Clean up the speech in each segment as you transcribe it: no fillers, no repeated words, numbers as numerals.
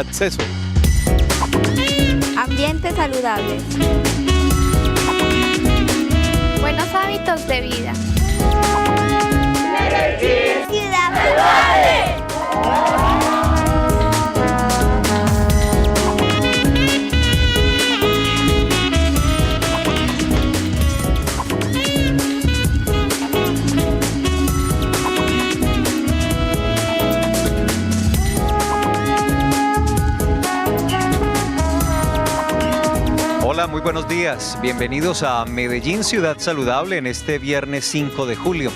acceso. Ambiente saludable. Buenos hábitos de vida. Ciudad saludable. Hola, muy buenos días. Bienvenidos a Medellín Ciudad Saludable en este viernes 5 de julio.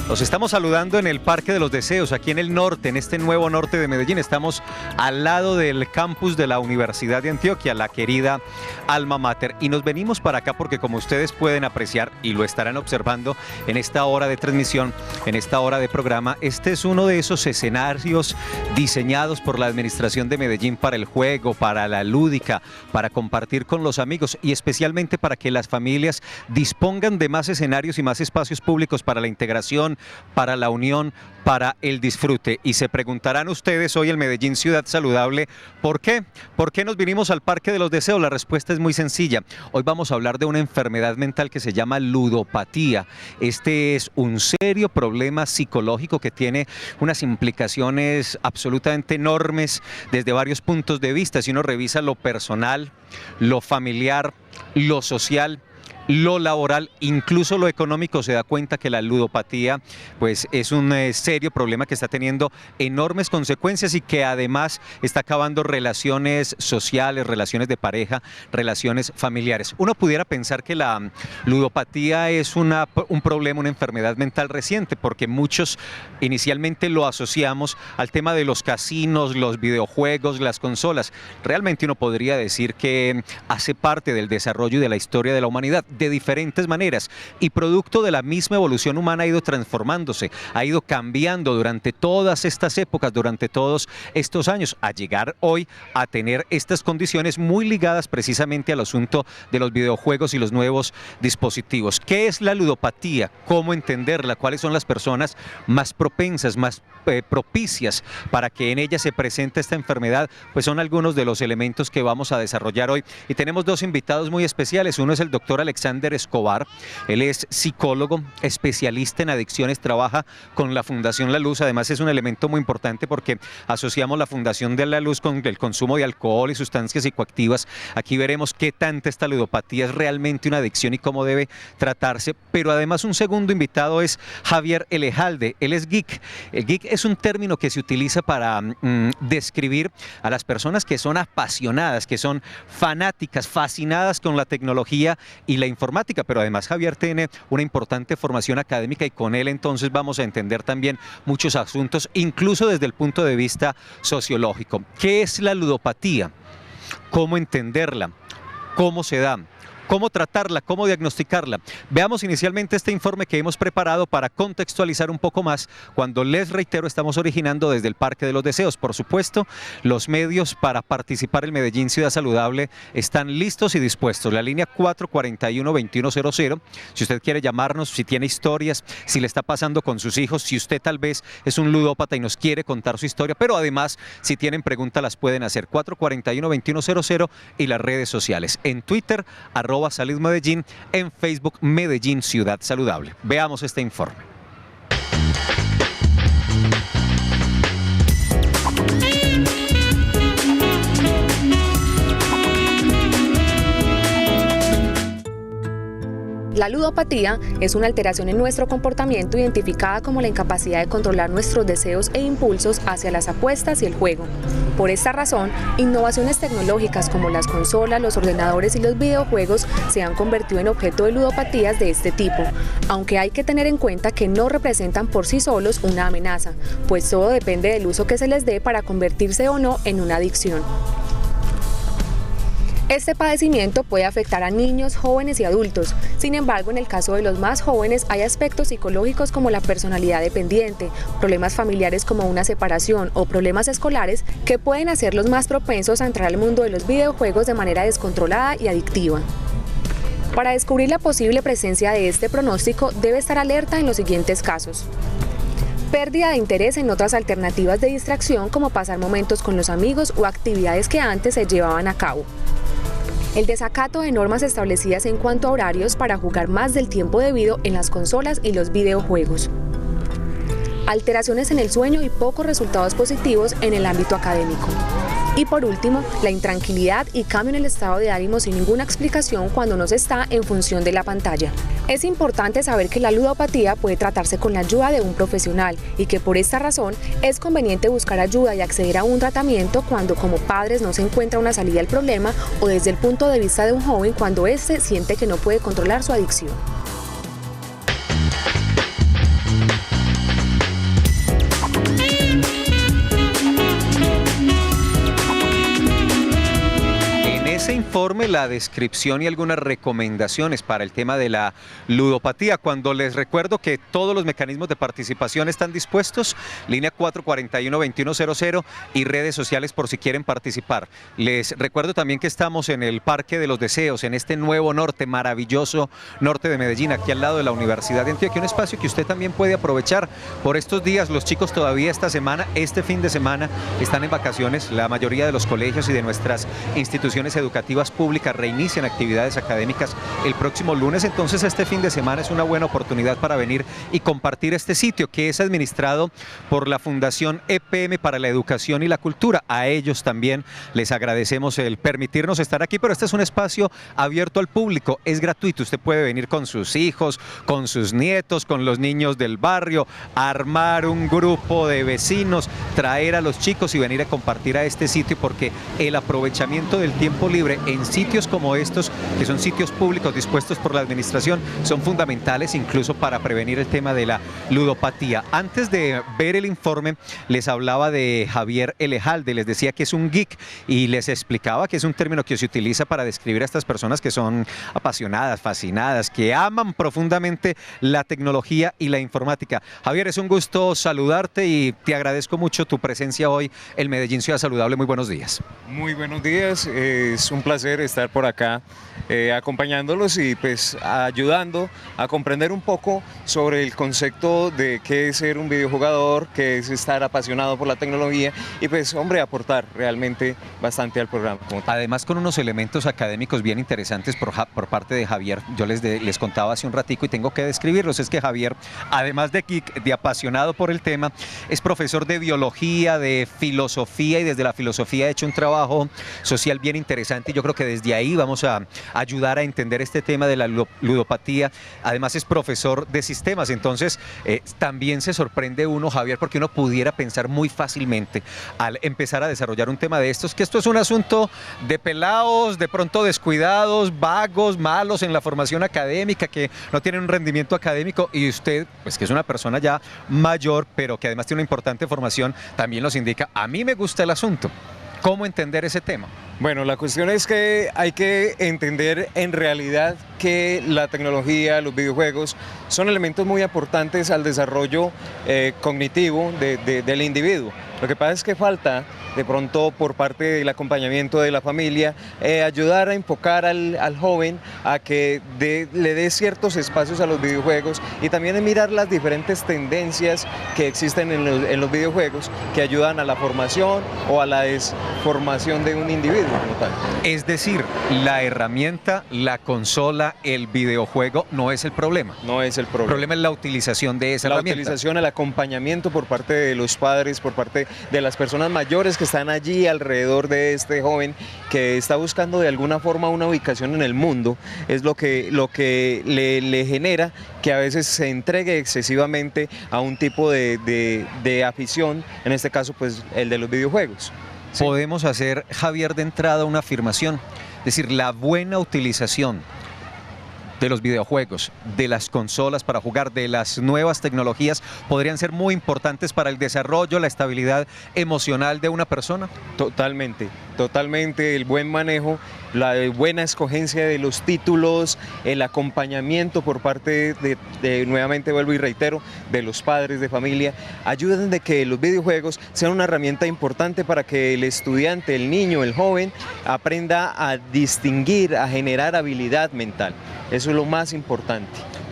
Los estamos saludando en el Parque de los Deseos, aquí en el norte, en este nuevo norte de Medellín. Estamos al lado del campus de la Universidad de Antioquia, la querida Alma Mater. Y nos venimos para acá porque, como ustedes pueden apreciar y lo estarán observando en esta hora de transmisión, en esta hora de programa, este es uno de esos escenarios diseñados por la Administración de Medellín para el juego, para la lúdica, para compartir con los amigos y especialmente para que las familias dispongan de más escenarios y más espacios públicos para la integración, para la unión, para el disfrute. Y se preguntarán ustedes hoy en Medellín Ciudad Saludable, ¿por qué? ¿Por qué nos vinimos al Parque de los Deseos? La respuesta es muy sencilla. Hoy vamos a hablar de una enfermedad mental que se llama ludopatía. Este es un serio problema psicológico que tiene unas implicaciones absolutamente enormes desde varios puntos de vista. Si uno revisa lo personal, lo familiar, lo social, lo laboral, incluso lo económico, se da cuenta que la ludopatía pues es un serio problema que está teniendo enormes consecuencias y que además está acabando relaciones sociales, relaciones de pareja, relaciones familiares. Uno pudiera pensar que la ludopatía es un problema, una enfermedad mental reciente, porque muchos inicialmente lo asociamos al tema de los casinos, los videojuegos, las consolas. Realmente uno podría decir que hace parte del desarrollo y de la historia de la humanidad, de diferentes maneras, y producto de la misma evolución humana ha ido transformándose, ha ido cambiando durante todas estas épocas, durante todos estos años, a llegar hoy a tener estas condiciones muy ligadas precisamente al asunto de los videojuegos y los nuevos dispositivos. ¿Qué es la ludopatía? ¿Cómo entenderla? ¿Cuáles son las personas más propensas, más propicias para que en ella se presente esta enfermedad? Pues son algunos de los elementos que vamos a desarrollar hoy, y tenemos dos invitados muy especiales. Uno es el doctor Alexander Escobar. Él es psicólogo, especialista en adicciones, trabaja con la Fundación La Luz. Además es un elemento muy importante porque asociamos la Fundación de La Luz con el consumo de alcohol y sustancias psicoactivas. Aquí veremos qué tanta esta ludopatía es realmente una adicción y cómo debe tratarse. Pero además un segundo invitado es Javier Elejalde. Él es geek. El geek es un término que se utiliza para describir a las personas que son apasionadas, que son fanáticas, fascinadas con la tecnología y la informática, pero además Javier tiene una importante formación académica y con él entonces vamos a entender también muchos asuntos, incluso desde el punto de vista sociológico. ¿Qué es la ludopatía? ¿Cómo entenderla? ¿Cómo se da? ¿Cómo tratarla? ¿Cómo diagnosticarla? Veamos inicialmente este informe que hemos preparado para contextualizar un poco más cuando, les reitero, estamos originando desde el Parque de los Deseos. Por supuesto, los medios para participar en Medellín Ciudad Saludable están listos y dispuestos. La línea 441-2100, si usted quiere llamarnos, si tiene historias, si le está pasando con sus hijos, si usted tal vez es un ludópata y nos quiere contar su historia, pero además, si tienen preguntas, las pueden hacer. 441-2100 y las redes sociales. En Twitter, @Salud Medellín, en Facebook Medellín Ciudad Saludable. Veamos este informe. La ludopatía es una alteración en nuestro comportamiento identificada como la incapacidad de controlar nuestros deseos e impulsos hacia las apuestas y el juego. Por esta razón, innovaciones tecnológicas como las consolas, los ordenadores y los videojuegos se han convertido en objeto de ludopatías de este tipo, aunque hay que tener en cuenta que no representan por sí solos una amenaza, pues todo depende del uso que se les dé para convertirse o no en una adicción. Este padecimiento puede afectar a niños, jóvenes y adultos. Sin embargo, en el caso de los más jóvenes hay aspectos psicológicos como la personalidad dependiente, problemas familiares como una separación o problemas escolares que pueden hacerlos más propensos a entrar al mundo de los videojuegos de manera descontrolada y adictiva. Para descubrir la posible presencia de este pronóstico, debe estar alerta en los siguientes casos. pérdida de interés en otras alternativas de distracción como pasar momentos con los amigos o actividades que antes se llevaban a cabo. El desacato de normas establecidas en cuanto a horarios para jugar más del tiempo debido en las consolas y los videojuegos. Alteraciones en el sueño y pocos resultados positivos en el ámbito académico. Y por último, la intranquilidad y cambio en el estado de ánimo sin ninguna explicación cuando no se está en función de la pantalla. Es importante saber que la ludopatía puede tratarse con la ayuda de un profesional y que por esta razón es conveniente buscar ayuda y acceder a un tratamiento cuando como padres no se encuentra una salida al problema o desde el punto de vista de un joven cuando éste siente que no puede controlar su adicción. Ese informe, la descripción y algunas recomendaciones para el tema de la ludopatía. Cuando les recuerdo que todos los mecanismos de participación están dispuestos, línea 441-2100 y redes sociales por si quieren participar. Les recuerdo también que estamos en el Parque de los Deseos, en este nuevo norte, maravilloso norte de Medellín, aquí al lado de la Universidad de Antioquia, un espacio que usted también puede aprovechar por estos días. Los chicos todavía esta semana, este fin de semana, están en vacaciones. La mayoría de los colegios y de nuestras instituciones educativas públicas reinician actividades académicas el próximo lunes, entonces este fin de semana es una buena oportunidad para venir y compartir este sitio que es administrado por la Fundación EPM para la Educación y la Cultura. A ellos también les agradecemos el permitirnos estar aquí, pero este es un espacio abierto al público, es gratuito, usted puede venir con sus hijos, con sus nietos, con los niños del barrio, armar un grupo de vecinos, traer a los chicos y venir a compartir a este sitio, porque el aprovechamiento del tiempo libre en sitios como estos, que son sitios públicos dispuestos por la administración, son fundamentales incluso para prevenir el tema de la ludopatía. Antes de ver el informe, les hablaba de Javier Elejalde, les decía que es un geek y les explicaba que es un término que se utiliza para describir a estas personas que son apasionadas, fascinadas, que aman profundamente la tecnología y la informática. Javier, es un gusto saludarte y te agradezco mucho tu presencia hoy en Medellín Ciudad Saludable. Muy buenos días. Muy buenos días, es un placer estar por acá acompañándolos y pues ayudando a comprender un poco sobre el concepto de qué es ser un videojugador, qué es estar apasionado por la tecnología y pues hombre, aportar realmente bastante al programa. Además con unos elementos académicos bien interesantes por parte de Javier. Yo les contaba hace un ratico y tengo que describirlos. Es que Javier, además de geek, de apasionado por el tema, es profesor de biología, de filosofía, y desde la filosofía ha hecho un trabajo social bien interesante y yo creo que desde ahí vamos a ayudar a entender este tema de la ludopatía. Además es profesor de sistemas, entonces también se sorprende uno, Javier, porque uno pudiera pensar muy fácilmente al empezar a desarrollar un tema de estos, que esto es un asunto de pelados, de pronto descuidados, vagos, malos en la formación académica, que no tienen un rendimiento académico, y usted, pues que es una persona ya mayor, pero que además tiene una importante formación, también nos indica, a mí me gusta el asunto. ¿Cómo entender ese tema? Bueno, la cuestión es que hay que entender en realidad que la tecnología, los videojuegos, son elementos muy importantes al desarrollo cognitivo del individuo. Lo que pasa es que falta, de pronto, por parte del acompañamiento de la familia, ayudar a enfocar al joven a que le dé ciertos espacios a los videojuegos y también mirar las diferentes tendencias que existen en los videojuegos que ayudan a la formación o a la desformación de un individuo como tal. Es decir, la herramienta, la consola, el videojuego no es el problema. No es el problema. El problema es la utilización de esa herramienta. La utilización, el acompañamiento por parte de los padres, por parte de las personas mayores que están allí alrededor de este joven que está buscando de alguna forma una ubicación en el mundo, es lo que le genera que a veces se entregue excesivamente a un tipo de afición, en este caso pues el de los videojuegos. ¿Sí? Podemos hacer, Javier, de entrada una afirmación, es decir, la buena utilización de los videojuegos, de las consolas para jugar, de las nuevas tecnologías, podrían ser muy importantes para el desarrollo, la estabilidad emocional de una persona. Totalmente, totalmente, el buen manejo, la buena escogencia de los títulos, el acompañamiento por parte nuevamente vuelvo y reitero, de los padres de familia, ayudan de que los videojuegos sean una herramienta importante para que el estudiante, el niño, el joven, aprenda a distinguir, a generar habilidad mental. Eso es lo más importante.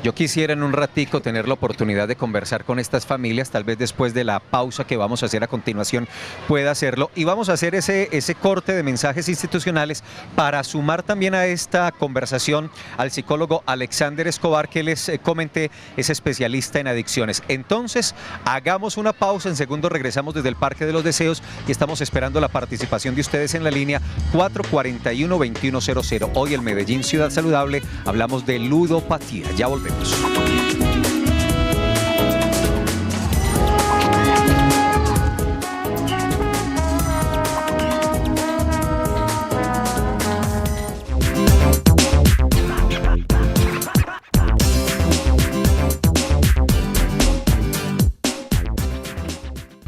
Yo quisiera en un ratico tener la oportunidad de conversar con estas familias, tal vez después de la pausa que vamos a hacer a continuación pueda hacerlo. Y vamos a hacer ese corte de mensajes institucionales para sumar también a esta conversación al psicólogo Alexander Escobar, que les comenté, es especialista en adicciones. Entonces, hagamos una pausa, en segundo regresamos desde el Parque de los Deseos y estamos esperando la participación de ustedes en la línea 441-2100. Hoy en Medellín Ciudad Saludable hablamos de ludopatía. Ya volvemos.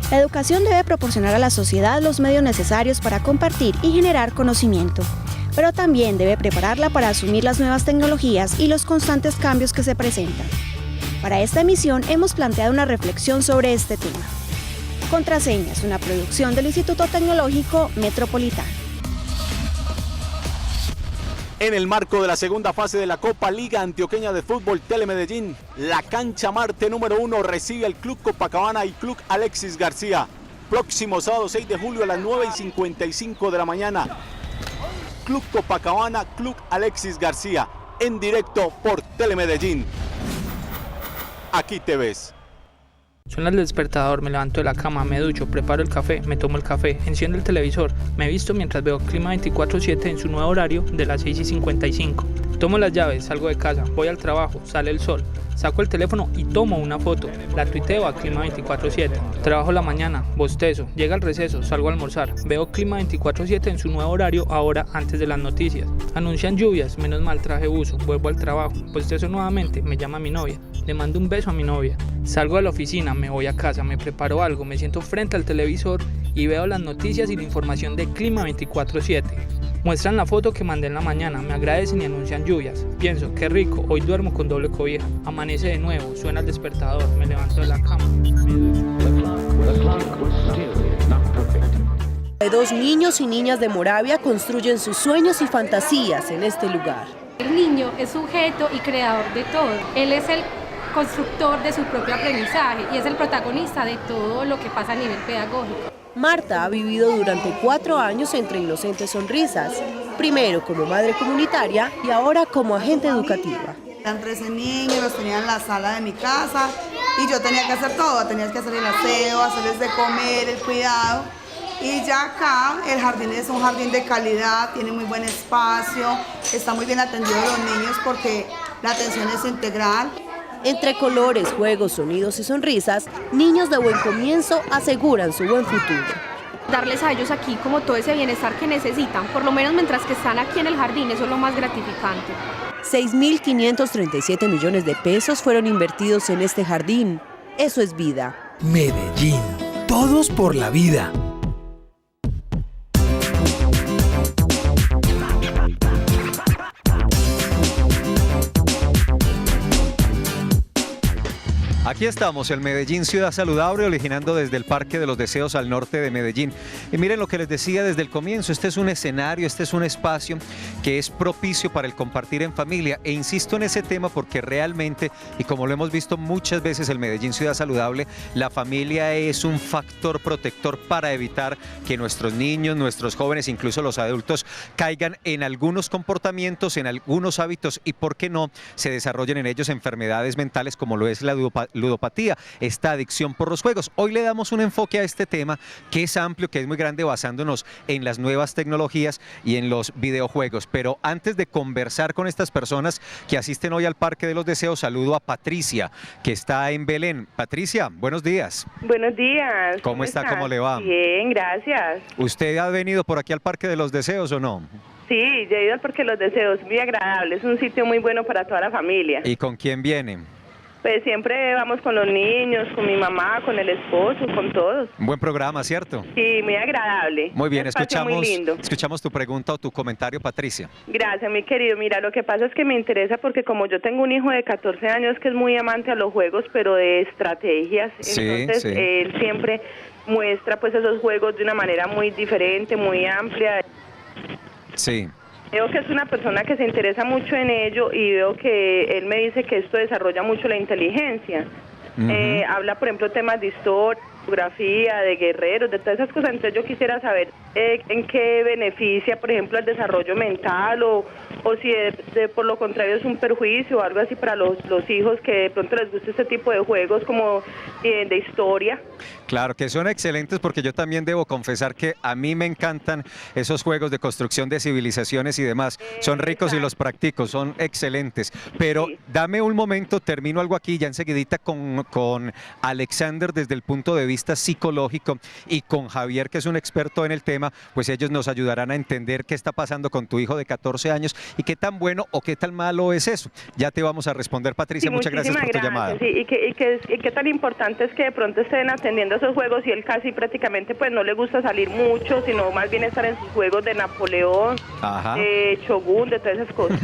La educación debe proporcionar a la sociedad los medios necesarios para compartir y generar conocimiento, pero también debe prepararla para asumir las nuevas tecnologías y los constantes cambios que se presentan. Para esta emisión hemos planteado una reflexión sobre este tema. Contraseñas, una producción del Instituto Tecnológico Metropolitano. En el marco de la segunda fase de la Copa Liga Antioqueña de Fútbol Telemedellín, la cancha Marte número 1 recibe al Club Copacabana y Club Alexis García. Próximo sábado 6 de julio a las 9:55 de la mañana. Club Copacabana, Club Alexis García, en directo por Telemedellín. Aquí te ves. Suena el despertador, me levanto de la cama, me ducho, preparo el café, me tomo el café, enciendo el televisor, me visto mientras veo Clima 24/7 en su nuevo horario de las 6:55. Tomo las llaves, salgo de casa, voy al trabajo, sale el sol, saco el teléfono y tomo una foto, la tuiteo a Clima 24/7. Trabajo la mañana, bostezo, llega el receso, salgo a almorzar, veo Clima 24/7 en su nuevo horario ahora antes de las noticias. Anuncian lluvias, menos mal traje buzo, vuelvo al trabajo, bostezo nuevamente, me llama mi novia, le mando un beso a mi novia. Salgo de la oficina, me voy a casa, me preparo algo, me siento frente al televisor y veo las noticias y la información de Clima 24/7. Muestran la foto que mandé en la mañana, me agradecen y anuncian lluvias. Pienso, qué rico, hoy duermo con doble cobija. Amanece de nuevo, suena el despertador, me levanto de la cama. Dos niños y niñas de Moravia construyen sus sueños y fantasías en este lugar. El niño es sujeto y creador de todo. Él es el constructor de su propio aprendizaje y es el protagonista de todo lo que pasa a nivel pedagógico. Marta ha vivido durante 4 años entre inocentes sonrisas, primero como madre comunitaria y ahora como agente educativa. Eran 13 niños, los tenía en la sala de mi casa y yo tenía que hacer todo, tenía que hacer el aseo, hacerles de comer, el cuidado. Y ya acá el jardín es un jardín de calidad, tiene muy buen espacio, está muy bien atendido los niños porque la atención es integral. Entre colores, juegos, sonidos y sonrisas, niños de buen comienzo aseguran su buen futuro. Darles a ellos aquí como todo ese bienestar que necesitan, por lo menos mientras que están aquí en el jardín, eso es lo más gratificante. 6.537 millones de pesos fueron invertidos en este jardín. Eso es vida. Medellín, todos por la vida. Aquí estamos, el Medellín Ciudad Saludable, originando desde el Parque de los Deseos al norte de Medellín. Y miren lo que les decía desde el comienzo, este es un escenario, este es un espacio que es propicio para el compartir en familia. E insisto en ese tema porque realmente, y como lo hemos visto muchas veces, el Medellín Ciudad Saludable, la familia es un factor protector para evitar que nuestros niños, nuestros jóvenes, incluso los adultos, caigan en algunos comportamientos, en algunos hábitos y, ¿por qué no?, se desarrollen en ellos enfermedades mentales como lo es la ludopatía, esta adicción por los juegos. Hoy le damos un enfoque a este tema que es amplio, que es muy grande, basándonos en las nuevas tecnologías y en los videojuegos. Pero antes de conversar con estas personas que asisten hoy al Parque de los Deseos, saludo a Patricia, que está en Belén. Patricia, buenos días. Buenos días. ¿Cómo está? estás? ¿Cómo le va? Bien, gracias. ¿Usted ha venido por aquí al Parque de los Deseos o no? Sí, yo he ido al Parque de los Deseos, muy agradable, es un sitio muy bueno para toda la familia. ¿Y con quién viene? Pues siempre vamos con los niños, con mi mamá, con el esposo, con todos. Un buen programa, ¿cierto? Sí, muy agradable. Muy bien, muy lindo. escuchamos tu pregunta o tu comentario, Patricia. Gracias, mi querido. Mira, lo que pasa es que me interesa porque como yo tengo un hijo de 14 años que es muy amante a los juegos, pero de estrategias, entonces él siempre muestra pues esos juegos de una manera muy diferente, muy amplia. Sí. Veo que es una persona que se interesa mucho en ello y veo que él me dice que esto desarrolla mucho la inteligencia. Habla, por ejemplo, temas de historia, geografía, de guerreros, de todas esas cosas. Entonces yo quisiera saber en qué beneficia, por ejemplo, el desarrollo mental o si por lo contrario es un perjuicio o algo así para los hijos que de pronto les guste este tipo de juegos como de historia. Claro, que son excelentes porque yo también debo confesar que a mí me encantan esos juegos de construcción de civilizaciones y demás. Son ricos y los practico, son excelentes. Pero dame un momento, termino algo aquí ya enseguidita con Alexander desde el punto de vista psicológico y con Javier, que es un experto en el tema, pues ellos nos ayudarán a entender qué está pasando con tu hijo de 14 años y qué tan bueno o qué tan malo es eso. Ya te vamos a responder, Patricia, muchas gracias por tu llamada. Sí, y qué tan importante es que de pronto estén atendiendo esos juegos y él casi prácticamente pues no le gusta salir mucho, sino más bien estar en sus juegos de Napoleón, de Shogun, de todas esas cosas.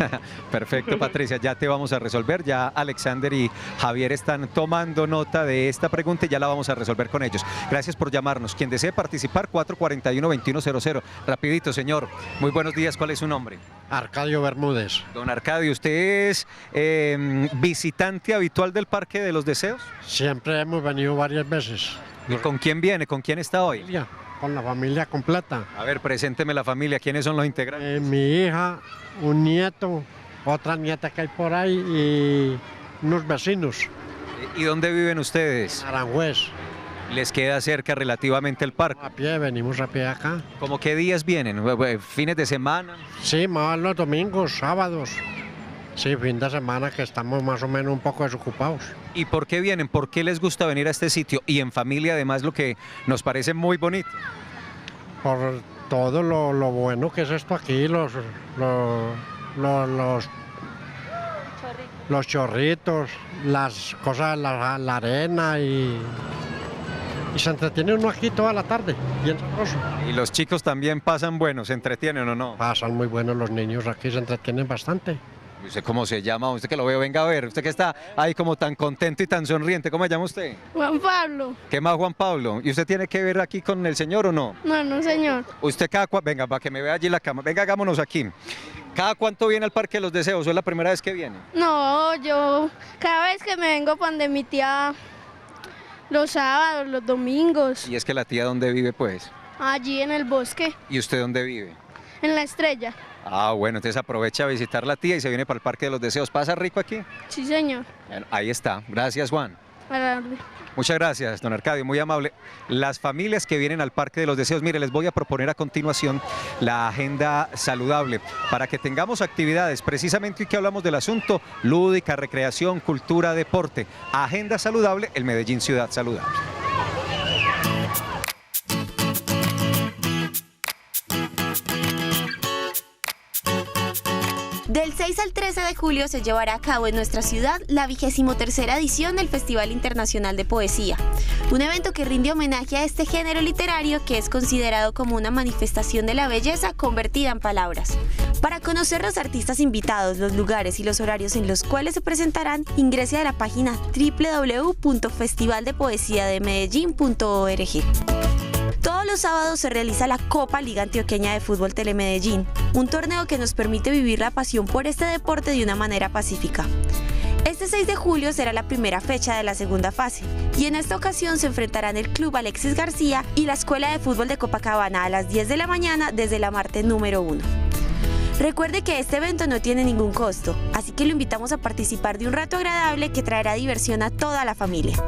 Perfecto, Patricia, ya te vamos a resolver. Ya Alexander y Javier están tomando nota de esta pregunta y ya la vamos a resolver con ellos. Gracias por llamarnos. Quien desee participar, 441-2100. Rapidito, señor. Muy buenos días. ¿Cuál es su nombre? Arcadio Bermúdez. Don Arcadio, ¿usted es visitante habitual del Parque de los Deseos? Siempre hemos venido varias veces. ¿Y con quién viene? ¿Con quién está hoy? Con la familia completa. A ver, presénteme la familia. ¿Quiénes son los integrantes? Mi hija, un nieto, otra nieta que hay por ahí y unos vecinos. ¿Y dónde viven ustedes? Aranjuez. ¿Les queda cerca relativamente el parque? A pie, venimos a pie acá. ¿Cómo qué días vienen? ¿Fines de semana? Sí, más los domingos, sábados. Sí, fin de semana que estamos más o menos un poco desocupados. ¿Y por qué vienen? ¿Por qué les gusta venir a este sitio? Y en familia además, lo que nos parece muy bonito. Por todo lo bueno que es esto aquí, los chorritos, las cosas, la arena y se entretiene uno aquí toda la tarde, bien sabroso. ¿Y los chicos también pasan buenos, se entretienen o no? Pasan muy buenos los niños aquí, se entretienen bastante. ¿Usted cómo se llama? Usted que lo veo, venga a ver. Usted que está ahí como tan contento y tan sonriente. ¿Cómo se llama usted? Juan Pablo. ¿Qué más, Juan Pablo? ¿Y usted tiene que ver aquí con el señor o no? No, señor. Usted venga, para que me vea allí la cama. Venga, hagámonos aquí. ¿Cada cuánto viene al Parque de los Deseos? ¿O es la primera vez que viene? No, yo cada vez que me vengo donde mi tía, los sábados, los domingos. ¿Y es que la tía dónde vive, pues? Allí en el bosque. ¿Y usted dónde vive? En La Estrella. Ah, bueno, entonces aprovecha a visitar la tía y se viene para el Parque de los Deseos. ¿Pasa rico aquí? Sí, señor. Bueno, ahí está. Gracias, Juan. Muchas gracias, don Arcadio, muy amable. Las familias que vienen al Parque de los Deseos, mire, les voy a proponer a continuación la agenda saludable para que tengamos actividades, precisamente hoy que hablamos del asunto, lúdica, recreación, cultura, deporte. Agenda saludable, el Medellín Ciudad Saludable. Del 6 al 13 de julio se llevará a cabo en nuestra ciudad la 23ª edición del Festival Internacional de Poesía, un evento que rinde homenaje a este género literario que es considerado como una manifestación de la belleza convertida en palabras. Para conocer los artistas invitados, los lugares y los horarios en los cuales se presentarán, ingrese a la página www.festivaldepoesiademedellin.org. Todos los sábados se realiza la Copa Liga Antioqueña de Fútbol Telemedellín, un torneo que nos permite vivir la pasión por este deporte de una manera pacífica. Este 6 de julio será la primera fecha de la segunda fase, y en esta ocasión se enfrentarán el Club Alexis García y la Escuela de Fútbol de Copacabana a las 10 de la mañana desde la Marte número 1. Recuerde que este evento no tiene ningún costo, así que lo invitamos a participar de un rato agradable que traerá diversión a toda la familia.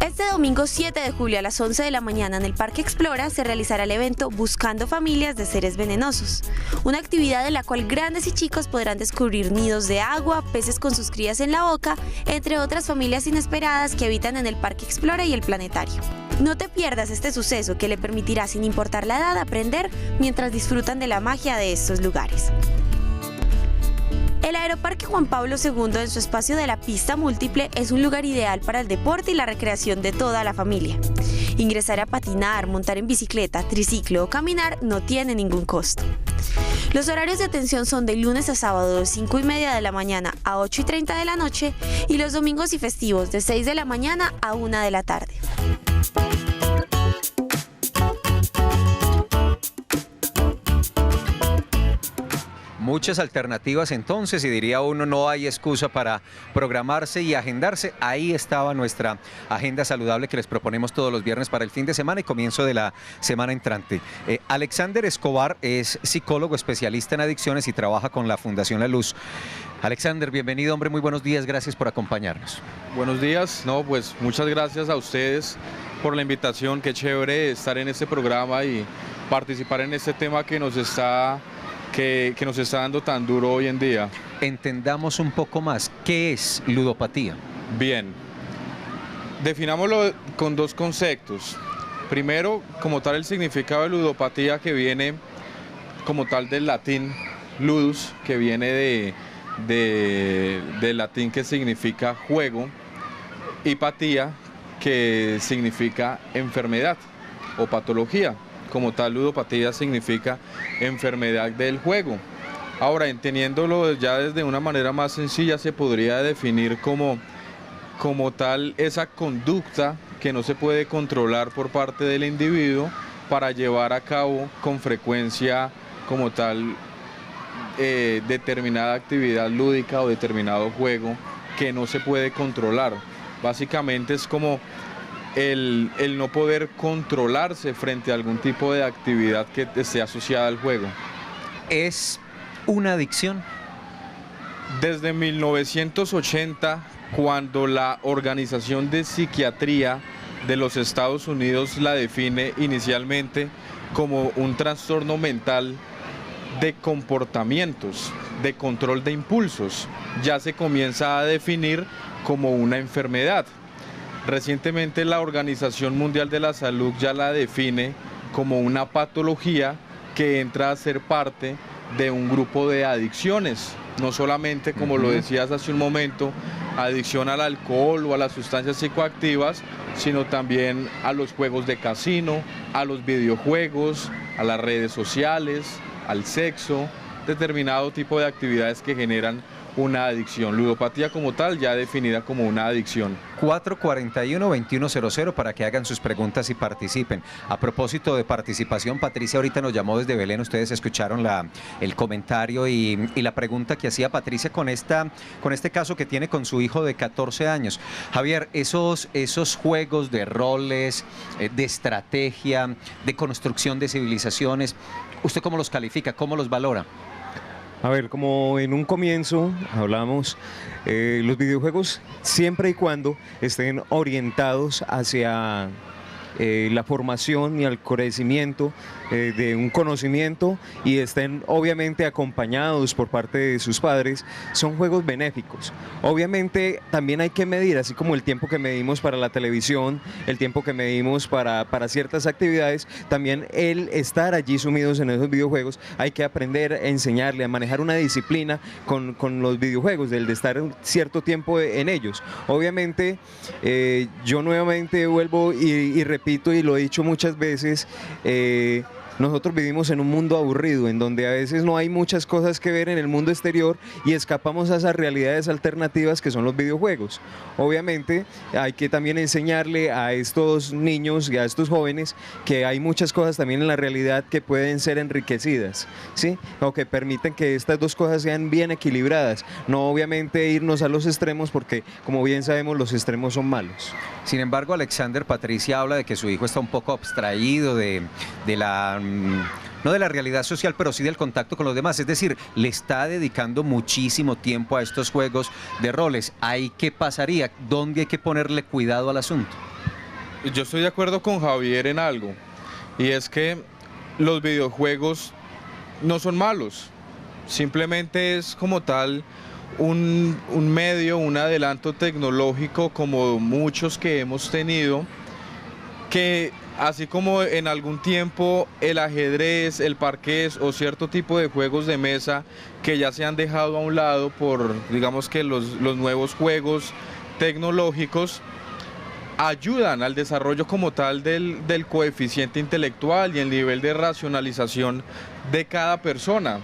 Este domingo 7 de julio a las 11 de la mañana en el Parque Explora se realizará el evento Buscando Familias de Seres Venenosos, una actividad en la cual grandes y chicos podrán descubrir nidos de agua, peces con sus crías en la boca, entre otras familias inesperadas que habitan en el Parque Explora y el planetario. No te pierdas este suceso que le permitirá, sin importar la edad, aprender mientras disfrutan de la magia de estos lugares. El Aeroparque Juan Pablo II, en su espacio de la pista múltiple, es un lugar ideal para el deporte y la recreación de toda la familia. Ingresar a patinar, montar en bicicleta, triciclo o caminar no tiene ningún costo. Los horarios de atención son de lunes a sábado de 5:30 de la mañana a 8:30 de la noche y los domingos y festivos de 6 de la mañana a 1 de la tarde. Muchas alternativas entonces, y diría uno, no hay excusa para programarse y agendarse. Ahí estaba nuestra agenda saludable que les proponemos todos los viernes para el fin de semana y comienzo de la semana entrante. Alexander Escobar es psicólogo especialista en adicciones y trabaja con la Fundación La Luz. Alexander, bienvenido, hombre, muy buenos días, gracias por acompañarnos. Buenos días, no, pues muchas gracias a ustedes por la invitación, qué chévere estar en este programa y participar en este tema que nos está dando tan duro hoy en día. Entendamos un poco más, ¿qué es ludopatía? Bien, definámoslo con dos conceptos. Primero, como tal, el significado de ludopatía, que viene como tal del latín ludus, que viene del latín que significa juego, y patía, que significa enfermedad o patología. Como tal, ludopatía significa enfermedad del juego. Ahora, entendiéndolo ya desde una manera más sencilla, se podría definir como tal esa conducta que no se puede controlar por parte del individuo para llevar a cabo con frecuencia como tal determinada actividad lúdica o determinado juego que no se puede controlar. Básicamente es como el no poder controlarse frente a algún tipo de actividad que esté asociada al juego. ¿Es una adicción? Desde 1980, cuando la Organización de Psiquiatría de los Estados Unidos la define inicialmente como un trastorno mental de comportamientos, de control de impulsos, ya se comienza a definir como una enfermedad. Recientemente la Organización Mundial de la Salud ya la define como una patología que entra a ser parte de un grupo de adicciones, no solamente, como lo decías hace un momento, adicción al alcohol o a las sustancias psicoactivas, sino también a los juegos de casino, a los videojuegos, a las redes sociales, al sexo, determinado tipo de actividades que generan una adicción. Ludopatía como tal ya definida como una adicción. 441-2100 para que hagan sus preguntas y participen. A propósito de participación, Patricia ahorita nos llamó desde Belén, ustedes escucharon el comentario y la pregunta que hacía Patricia con este caso que tiene con su hijo de 14 años. Javier, esos juegos de roles, de estrategia, de construcción de civilizaciones, ¿usted cómo los califica, cómo los valora? A ver, como en un comienzo hablamos, los videojuegos siempre y cuando estén orientados hacia la formación y el crecimiento de un conocimiento y estén obviamente acompañados por parte de sus padres, son juegos benéficos. Obviamente también hay que medir, así como el tiempo que medimos para la televisión, el tiempo que medimos para ciertas actividades, también el estar allí sumidos en esos videojuegos, hay que aprender a enseñarle, a manejar una disciplina con los videojuegos, del de estar cierto tiempo en ellos. Obviamente yo nuevamente vuelvo y repito, y lo he dicho muchas veces, nosotros vivimos en un mundo aburrido, en donde a veces no hay muchas cosas que ver en el mundo exterior y escapamos a esas realidades alternativas que son los videojuegos. Obviamente hay que también enseñarle a estos niños y a estos jóvenes que hay muchas cosas también en la realidad que pueden ser enriquecidas, ¿sí? O que permiten que estas dos cosas sean bien equilibradas, no obviamente irnos a los extremos, porque como bien sabemos los extremos son malos. Sin embargo, Alexander, Patricia habla de que su hijo está un poco abstraído de la, no de la realidad social, pero sí del contacto con los demás. Es decir, le está dedicando muchísimo tiempo a estos juegos de roles. ¿Ahí qué pasaría? ¿Dónde hay que ponerle cuidado al asunto? Yo estoy de acuerdo con Javier en algo, y es que los videojuegos no son malos. Simplemente es como tal un medio, un adelanto tecnológico como muchos que hemos tenido, que así como en algún tiempo el ajedrez, el parqués o cierto tipo de juegos de mesa que ya se han dejado a un lado por, digamos que los nuevos juegos tecnológicos, ayudan al desarrollo como tal del coeficiente intelectual y el nivel de racionalización de cada persona.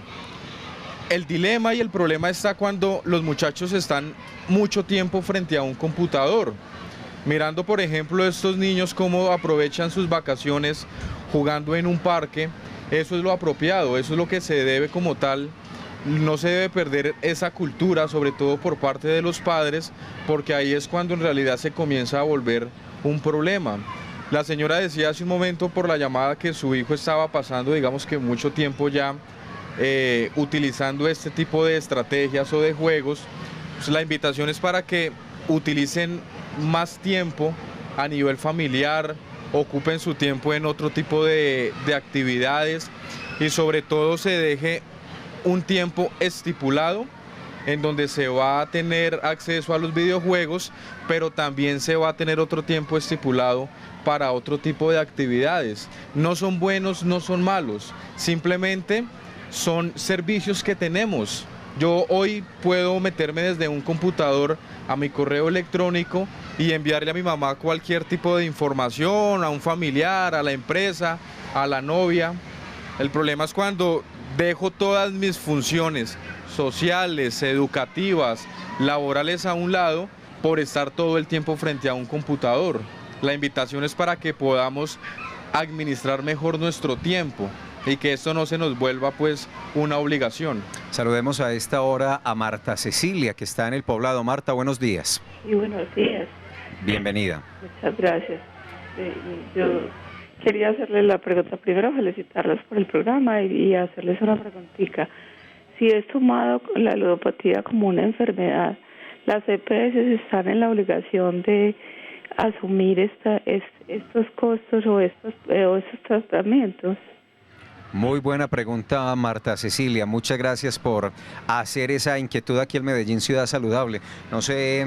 El dilema y el problema está cuando los muchachos están mucho tiempo frente a un computador, mirando por ejemplo estos niños cómo aprovechan sus vacaciones jugando en un parque. Eso es lo apropiado, eso es lo que se debe como tal no se debe perder esa cultura, sobre todo por parte de los padres, porque ahí es cuando en realidad se comienza a volver un problema. La señora decía hace un momento por la llamada que su hijo estaba pasando, digamos que mucho tiempo ya utilizando este tipo de estrategias o de juegos. Pues la invitación es para que utilicen más tiempo a nivel familiar, ocupen su tiempo en otro tipo de actividades y sobre todo se deje un tiempo estipulado en donde se va a tener acceso a los videojuegos, pero también se va a tener otro tiempo estipulado para otro tipo de actividades. No son buenos, no son malos, simplemente son servicios que tenemos. Yo hoy puedo meterme desde un computador a mi correo electrónico y enviarle a mi mamá cualquier tipo de información, a un familiar, a la empresa, a la novia. El problema es cuando dejo todas mis funciones sociales, educativas, laborales a un lado por estar todo el tiempo frente a un computador. La invitación es para que podamos administrar mejor nuestro tiempo y que esto no se nos vuelva pues una obligación. Saludemos a esta hora a Marta Cecilia, que está en el Poblado. Marta, buenos días. Y buenos días. Bienvenida. Muchas gracias. Yo quería hacerles la pregunta, primero felicitarlos por el programa y hacerles una preguntita. Si es tomado la ludopatía como una enfermedad, las EPS están en la obligación de asumir estos costos o estos tratamientos. Muy buena pregunta, Marta Cecilia. Muchas gracias por hacer esa inquietud aquí en Medellín Ciudad Saludable. No sé,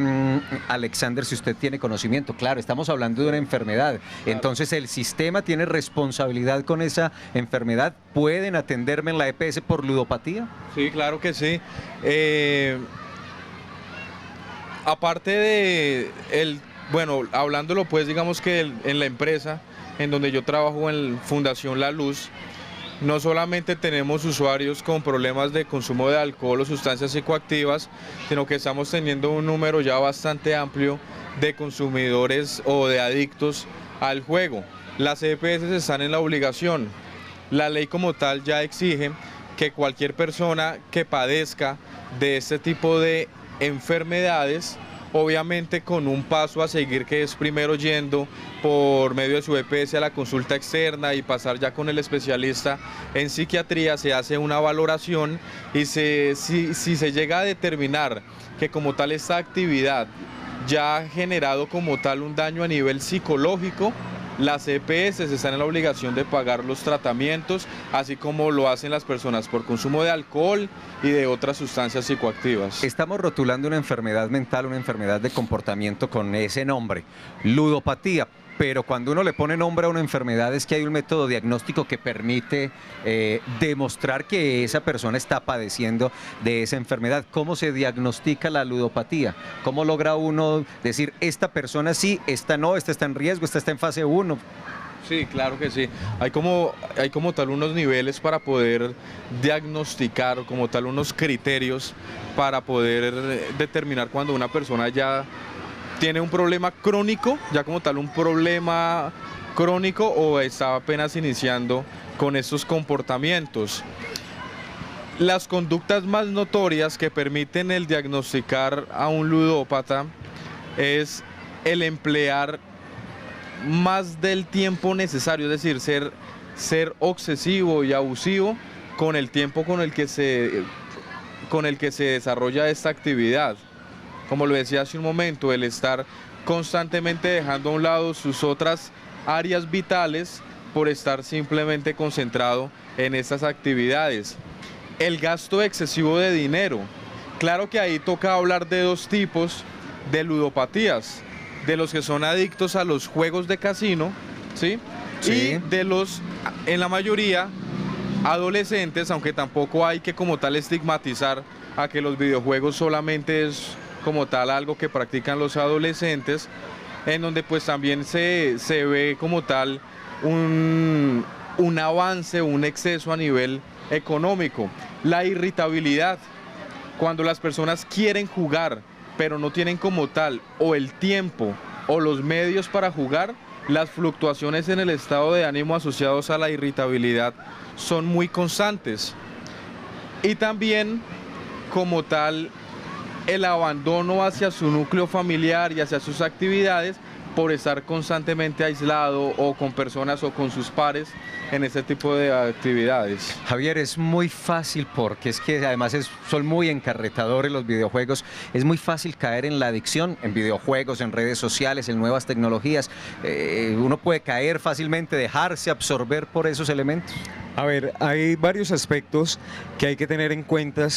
Alexander, si usted tiene conocimiento. Claro, estamos hablando de una enfermedad. Entonces, ¿el sistema tiene responsabilidad con esa enfermedad? ¿Pueden atenderme en la EPS por ludopatía? Sí, claro que sí. Aparte de bueno, hablándolo pues, digamos que en la empresa en donde yo trabajo, en Fundación La Luz, no solamente tenemos usuarios con problemas de consumo de alcohol o sustancias psicoactivas, sino que estamos teniendo un número ya bastante amplio de consumidores o de adictos al juego. Las EPS están en la obligación. La ley como tal ya exige que cualquier persona que padezca de este tipo de enfermedades, obviamente con un paso a seguir, que es primero yendo por medio de su EPS a la consulta externa y pasar ya con el especialista en psiquiatría, se hace una valoración y si se llega a determinar que como tal esta actividad ya ha generado como tal un daño a nivel psicológico, las EPS están en la obligación de pagar los tratamientos, así como lo hacen las personas por consumo de alcohol y de otras sustancias psicoactivas. Estamos rotulando una enfermedad mental, una enfermedad de comportamiento con ese nombre, ludopatía. Pero cuando uno le pone nombre a una enfermedad es que hay un método diagnóstico que permite demostrar que esa persona está padeciendo de esa enfermedad. ¿Cómo se diagnostica la ludopatía? ¿Cómo logra uno decir, esta persona sí, esta no, esta está en riesgo, esta está en fase 1? Sí, claro que sí. Hay como tal unos niveles para poder diagnosticar, como tal unos criterios para poder determinar cuando una persona ya tiene un problema crónico, ya como tal un problema crónico, o está apenas iniciando con estos comportamientos. Las conductas más notorias que permiten el diagnosticar a un ludópata es el emplear más del tiempo necesario, es decir, ser obsesivo y abusivo con el tiempo con el que se desarrolla esta actividad. Como lo decía hace un momento, el estar constantemente dejando a un lado sus otras áreas vitales por estar simplemente concentrado en estas actividades. El gasto excesivo de dinero. Claro que ahí toca hablar de dos tipos de ludopatías, de los que son adictos a los juegos de casino, ¿sí? Y de los, en la mayoría, adolescentes, aunque tampoco hay que como tal estigmatizar a que los videojuegos solamente es como tal algo que practican los adolescentes, en donde pues también se ve como tal un avance, un exceso a nivel económico. La irritabilidad, cuando las personas quieren jugar pero no tienen como tal o el tiempo o los medios para jugar, las fluctuaciones en el estado de ánimo asociados a la irritabilidad son muy constantes. y también como tal el abandono hacia su núcleo familiar y hacia sus actividades por estar constantemente aislado o con personas o con sus pares en este tipo de actividades. Javier, es muy fácil porque es que además son muy encarretadores los videojuegos, es muy fácil caer en la adicción en videojuegos, en redes sociales, en nuevas tecnologías. Uno puede caer fácilmente, dejarse absorber por esos elementos. A ver, hay varios aspectos que hay que tener en cuenta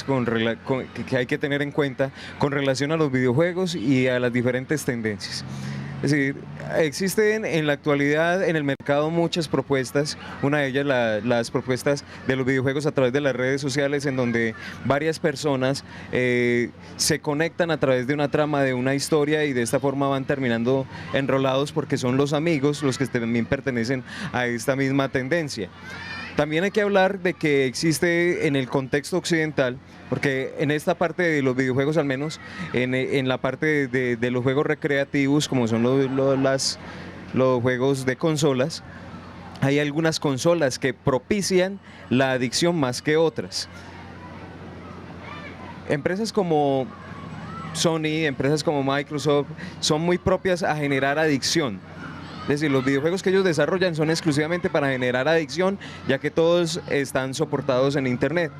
con relación a los videojuegos y a las diferentes tendencias. Es decir, existen en la actualidad en el mercado muchas propuestas, una de ellas las propuestas de los videojuegos a través de las redes sociales, en donde varias personas se conectan a través de una trama, de una historia, y de esta forma van terminando enrolados porque son los amigos los que también pertenecen a esta misma tendencia. También hay que hablar de que existe en el contexto occidental, porque en esta parte de los videojuegos, al menos en la parte de los juegos recreativos, como son los juegos de consolas, hay algunas consolas que propician la adicción más que otras. Empresas como Sony, empresas como Microsoft, son muy propias a generar adicción. Es decir, los videojuegos que ellos desarrollan son exclusivamente para generar adicción, ya que todos están soportados en Internet.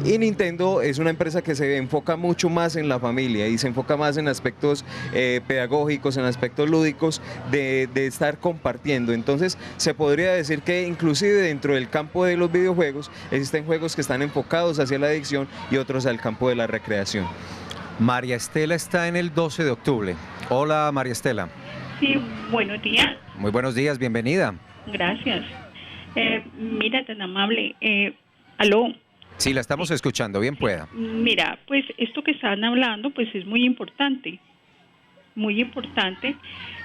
Y Nintendo es una empresa que se enfoca mucho más en la familia y se enfoca más en aspectos pedagógicos, en aspectos lúdicos de estar compartiendo. Entonces se podría decir que inclusive dentro del campo de los videojuegos existen juegos que están enfocados hacia la adicción y otros al campo de la recreación. María Estela está en el 12 de octubre. Hola, María Estela. Sí, buenos días. Muy buenos días, bienvenida. Gracias. Mira, tan amable. ¿Aló? Sí, la estamos escuchando, bien pueda. Mira, pues esto que están hablando pues es muy importante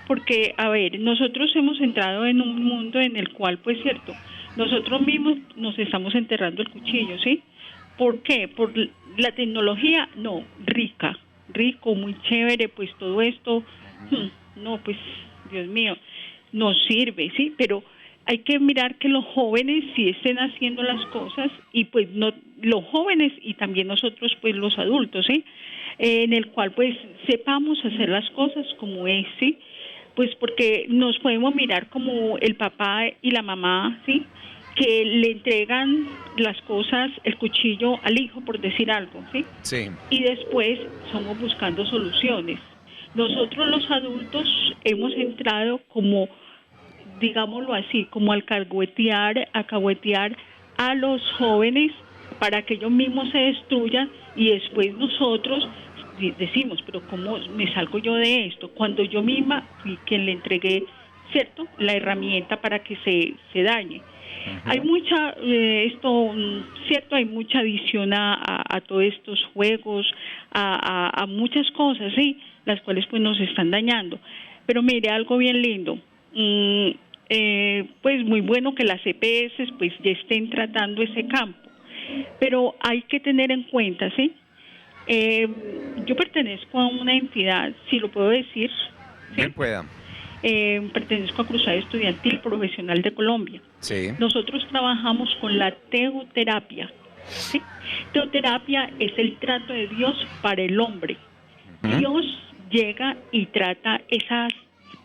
porque, a ver, nosotros hemos entrado en un mundo en el cual, pues cierto, nosotros mismos nos estamos enterrando el cuchillo, ¿sí? ¿Por qué? Por la tecnología, no, rico, muy chévere, pues todo esto, no, pues, Dios mío, nos sirve, ¿sí? Pero hay que mirar que los jóvenes sí estén haciendo las cosas y pues no los jóvenes y también nosotros pues los adultos, ¿sí? En el cual pues sepamos hacer las cosas como es, ¿sí? Pues porque nos podemos mirar como el papá y la mamá, ¿sí? Que le entregan las cosas, el cuchillo al hijo, por decir algo, ¿sí? Sí. Y después somos buscando soluciones. Nosotros los adultos hemos entrado como, digámoslo así, como a alcahuetear a los jóvenes para que ellos mismos se destruyan y después nosotros decimos, pero ¿cómo me salgo yo de esto? Cuando yo misma fui quien le entregué, ¿cierto?, la herramienta para que se dañe. Hay mucha, cierto, hay mucha adicción a todos estos juegos, a muchas cosas, sí, las cuales pues nos están dañando. Pero mire, algo bien lindo, pues muy bueno que las EPS pues ya estén tratando ese campo, pero hay que tener en cuenta, ¿sí? Yo pertenezco a una entidad, si lo puedo decir. ¿Sí? Bien pueda. Pertenezco a Cruzada Estudiantil Profesional de Colombia. Sí. Nosotros trabajamos con la teoterapia, ¿sí? Teoterapia es el trato de Dios para el hombre. Dios llega y trata esa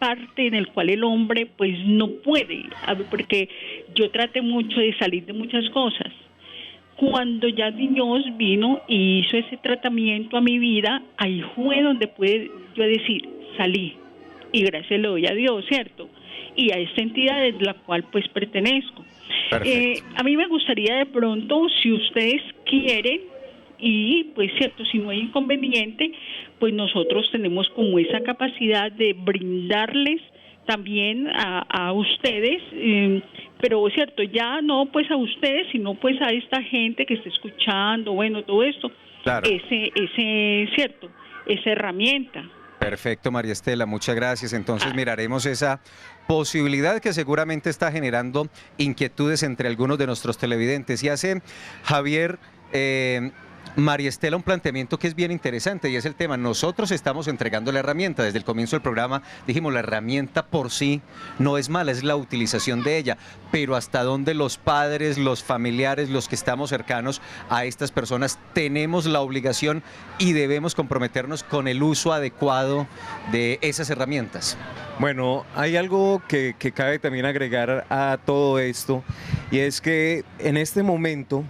parte en el cual el hombre pues no puede, porque yo traté mucho de salir de muchas cosas. Cuando ya Dios vino y hizo ese tratamiento a mi vida, ahí fue donde pude yo decir, salí. Y gracias le doy a Dios, ¿cierto? Y a esta entidad de la cual pues pertenezco. A mí me gustaría de pronto, si ustedes quieren, y pues cierto, si no hay inconveniente, pues nosotros tenemos como esa capacidad de brindarles también a ustedes, pero cierto, ya no pues a ustedes, sino pues a esta gente que está escuchando, bueno, todo esto, claro. Cierto, esa herramienta. Perfecto, María Estela, muchas gracias. Entonces miraremos esa posibilidad que seguramente está generando inquietudes entre algunos de nuestros televidentes. Y hace Javier María Estela, un planteamiento que es bien interesante y es el tema, nosotros estamos entregando la herramienta, desde el comienzo del programa dijimos la herramienta por sí no es mala, es la utilización de ella, pero hasta dónde los padres, los familiares, los que estamos cercanos a estas personas tenemos la obligación y debemos comprometernos con el uso adecuado de esas herramientas. Bueno, hay algo que cabe también agregar a todo esto y es que en este momento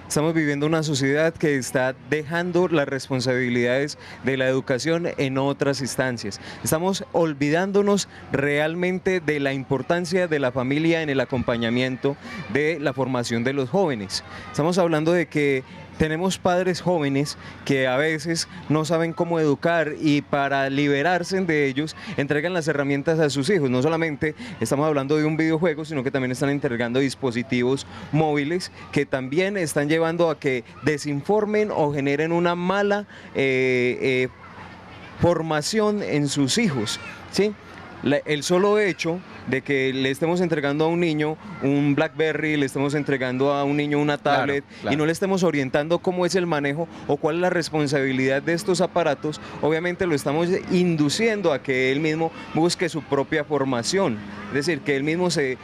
estamos viviendo una sociedad que está dejando las responsabilidades de la educación en otras instancias. Estamos olvidándonos realmente de la importancia de la familia en el acompañamiento de la formación de los jóvenes. Estamos hablando de que tenemos padres jóvenes que a veces no saben cómo educar y para liberarse de ellos entregan las herramientas a sus hijos. No solamente estamos hablando de un videojuego, sino que también están entregando dispositivos móviles que también están llevando a que desinformen o generen una mala formación en sus hijos, ¿sí? El solo hecho de que le estemos entregando a un niño un BlackBerry, le estemos entregando a un niño una tablet y no le estemos orientando cómo es el manejo o cuál es la responsabilidad de estos aparatos, obviamente lo estamos induciendo a que él mismo busque su propia formación, es decir, que él mismo se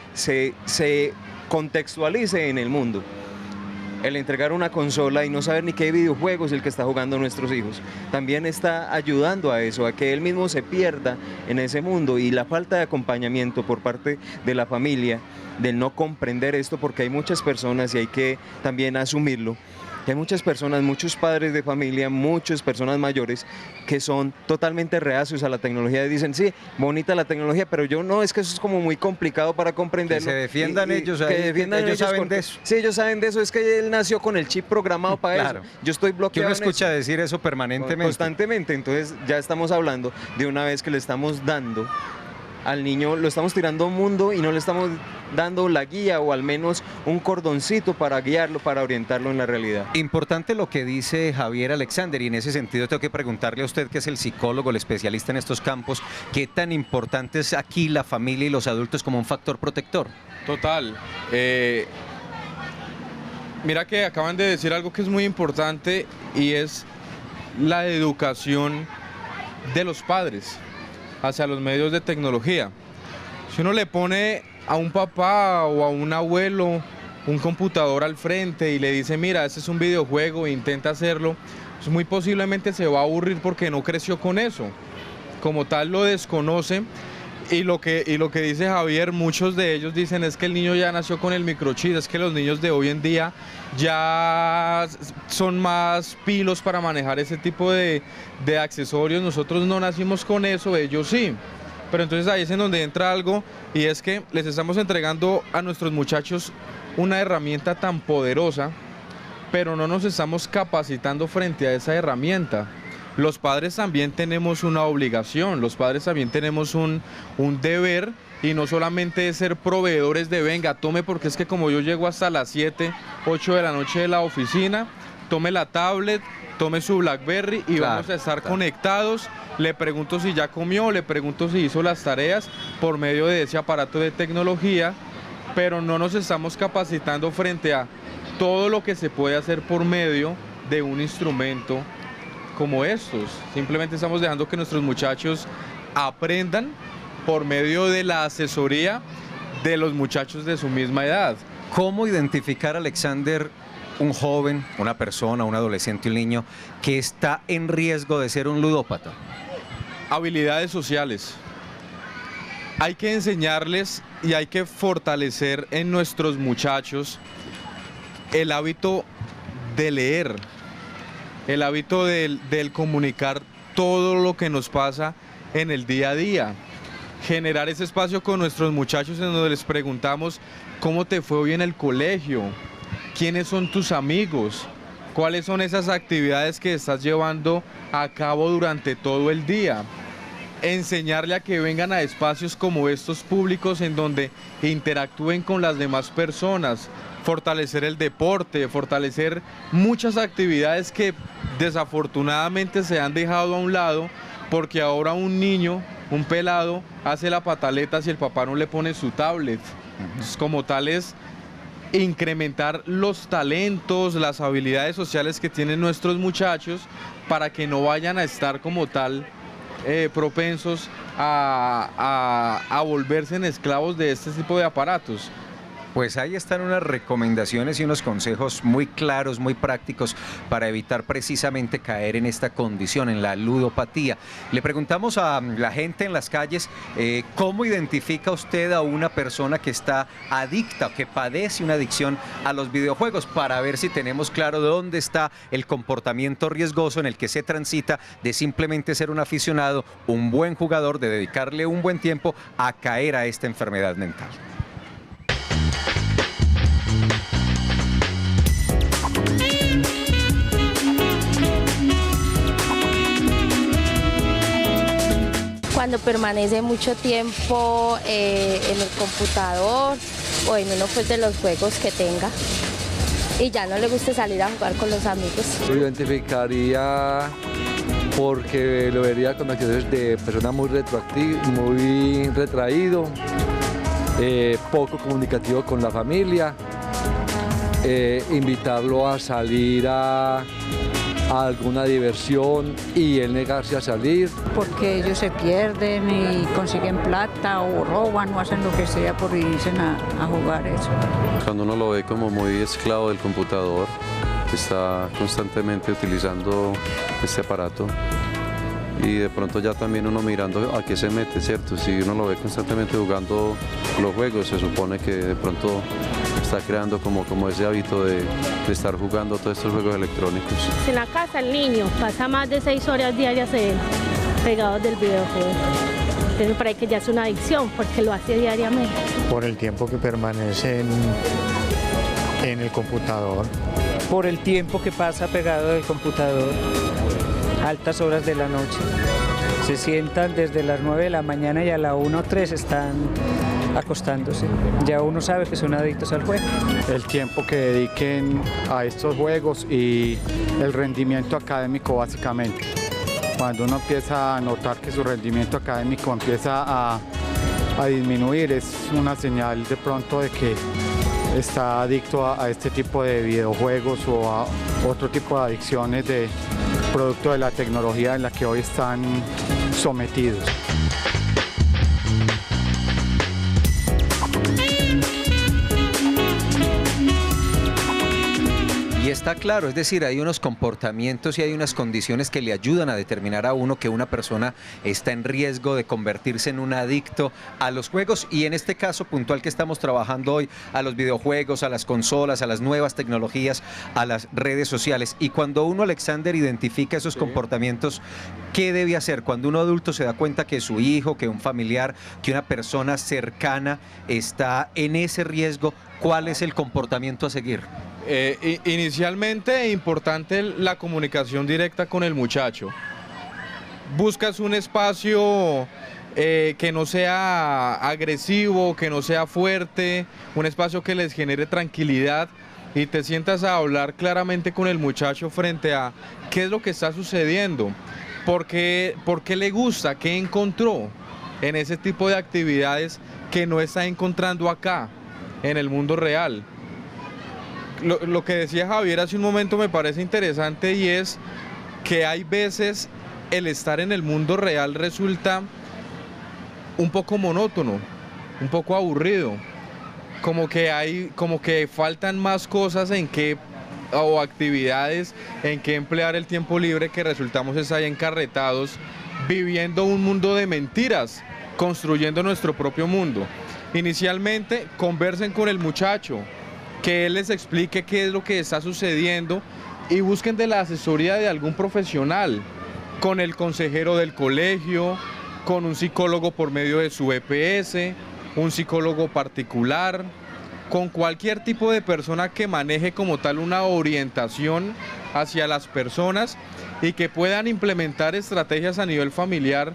contextualice en el mundo. El entregar una consola y no saber ni qué videojuego es el que está jugando nuestros hijos, también está ayudando a eso, a que él mismo se pierda en ese mundo, y la falta de acompañamiento por parte de la familia, del no comprender esto, porque hay muchas personas, y hay que también asumirlo, que hay muchas personas, muchos padres de familia, muchas personas mayores que son totalmente reacios a la tecnología y dicen, sí, bonita la tecnología, pero yo no, es que eso es como muy complicado para comprenderlo. Que se defiendan ellos, que defiendan ellos saben porque, de eso. Sí, ellos saben de eso, es que él nació con el chip programado para eso. Yo estoy bloqueado. Que uno escucha decir eso permanentemente. Constantemente, entonces ya estamos hablando de una vez que le estamos dando al niño, lo estamos tirando a un mundo y no le estamos dando la guía o al menos un cordoncito para guiarlo, para orientarlo en la realidad. Importante lo que dice Javier Alexander, y en ese sentido tengo que preguntarle a usted, que es el psicólogo, el especialista en estos campos, ¿qué tan importante es aquí la familia y los adultos como un factor protector? Total. Mira que acaban de decir algo que es muy importante y es la educación de los padres hacia los medios de tecnología. Si uno le pone a un papá o a un abuelo un computador al frente y le dice, mira, este es un videojuego e intenta hacerlo, pues muy posiblemente se va a aburrir porque no creció con eso. Como tal lo desconoce, y lo que dice Javier, muchos de ellos dicen es que el niño ya nació con el microchip, es que los niños de hoy en día ya son más pilos para manejar ese tipo de accesorios. Nosotros no nacimos con eso, ellos sí. Pero entonces ahí es en donde entra algo, y es que les estamos entregando a nuestros muchachos una herramienta tan poderosa, pero no nos estamos capacitando frente a esa herramienta. Los padres también tenemos una obligación, los padres también tenemos un deber, y no solamente es ser proveedores de venga, tome, porque es que como yo llego hasta las 7, 8 de la noche de la oficina, tome la tablet, tome su BlackBerry y vamos a estar conectados. Le pregunto si ya comió, le pregunto si hizo las tareas por medio de ese aparato de tecnología, pero no nos estamos capacitando frente a todo lo que se puede hacer por medio de un instrumento como estos. Simplemente estamos dejando que nuestros muchachos aprendan por medio de la asesoría de los muchachos de su misma edad. ¿Cómo identificar, Alexander, un joven, una persona, un adolescente, un niño que está en riesgo de ser un ludópata? Habilidades sociales. Hay que enseñarles y hay que fortalecer en nuestros muchachos el hábito de leer, el hábito del comunicar todo lo que nos pasa en el día a día. Generar ese espacio con nuestros muchachos en donde les preguntamos cómo te fue hoy en el colegio, quiénes son tus amigos, cuáles son esas actividades que estás llevando a cabo durante todo el día. Enseñarle a que vengan a espacios como estos públicos en donde interactúen con las demás personas, fortalecer el deporte, fortalecer muchas actividades que desafortunadamente se han dejado a un lado, porque ahora un niño, un pelado, hace la pataleta si el papá no le pone su tablet. Entonces, como tal es incrementar los talentos, las habilidades sociales que tienen nuestros muchachos para que no vayan a estar como tal propensos a volverse en esclavos de este tipo de aparatos. Pues ahí están unas recomendaciones y unos consejos muy claros, muy prácticos para evitar precisamente caer en esta condición, en la ludopatía. Le preguntamos a la gente en las calles, ¿cómo identifica usted a una persona que está adicta, que padece una adicción a los videojuegos? Para ver si tenemos claro dónde está el comportamiento riesgoso en el que se transita de simplemente ser un aficionado, un buen jugador, de dedicarle un buen tiempo a caer a esta enfermedad mental. Cuando permanece mucho tiempo en el computador o en uno pues, de los juegos que tenga y ya no le gusta salir a jugar con los amigos. Lo identificaría porque lo vería con actitudes de persona muy retraído, poco comunicativo con la familia, invitarlo a salir a alguna diversión y él negarse a salir. Porque ellos se pierden y consiguen plata o roban o hacen lo que sea por irse a jugar eso. Cuando uno lo ve como muy esclavo del computador, está constantemente utilizando este aparato y de pronto ya también uno mirando a qué se mete, ¿cierto? Si uno lo ve constantemente jugando los juegos, se supone que de pronto está creando como ese hábito de estar jugando todos estos juegos electrónicos. En la casa el niño pasa más de 6 horas diarias pegado del videojuego. Entonces para que ya es una adicción porque lo hace diariamente. Por el tiempo que permanece en el computador. Por el tiempo que pasa pegado del computador, altas horas de la noche. Se sientan desde las 9 de la mañana y a la 1 o 3 están acostándose. Ya uno sabe que son adictos al juego. El tiempo que dediquen a estos juegos y el rendimiento académico básicamente. Cuando uno empieza a notar que su rendimiento académico empieza a disminuir, es una señal de pronto de que está adicto a este tipo de videojuegos o a otro tipo de adicciones de producto de la tecnología en la que hoy están sometidos. Y está claro, es decir, hay unos comportamientos y hay unas condiciones que le ayudan a determinar a uno que una persona está en riesgo de convertirse en un adicto a los juegos y en este caso puntual que estamos trabajando hoy, a los videojuegos, a las consolas, a las nuevas tecnologías, a las redes sociales. Y cuando uno, Alexander, identifica esos comportamientos, ¿qué debe hacer? Cuando un adulto se da cuenta que su hijo, que un familiar, que una persona cercana está en ese riesgo, ¿cuál es el comportamiento a seguir? Inicialmente importante la comunicación directa con el muchacho. Buscas un espacio que no sea agresivo, que no sea fuerte, un espacio que les genere tranquilidad y te sientas a hablar claramente con el muchacho frente a qué es lo que está sucediendo, por qué le gusta, qué encontró en ese tipo de actividades que no está encontrando acá, en el mundo real. Lo que decía Javier hace un momento me parece interesante y es que hay veces el estar en el mundo real resulta un poco monótono, un poco aburrido, como que faltan más cosas o actividades en que emplear el tiempo libre, que resultamos es ahí encarretados viviendo un mundo de mentiras, construyendo nuestro propio mundo. Inicialmente conversen con el muchacho, que él les explique qué es lo que está sucediendo y busquen de la asesoría de algún profesional, con el consejero del colegio, con un psicólogo por medio de su EPS, un psicólogo particular, con cualquier tipo de persona que maneje como tal una orientación hacia las personas y que puedan implementar estrategias a nivel familiar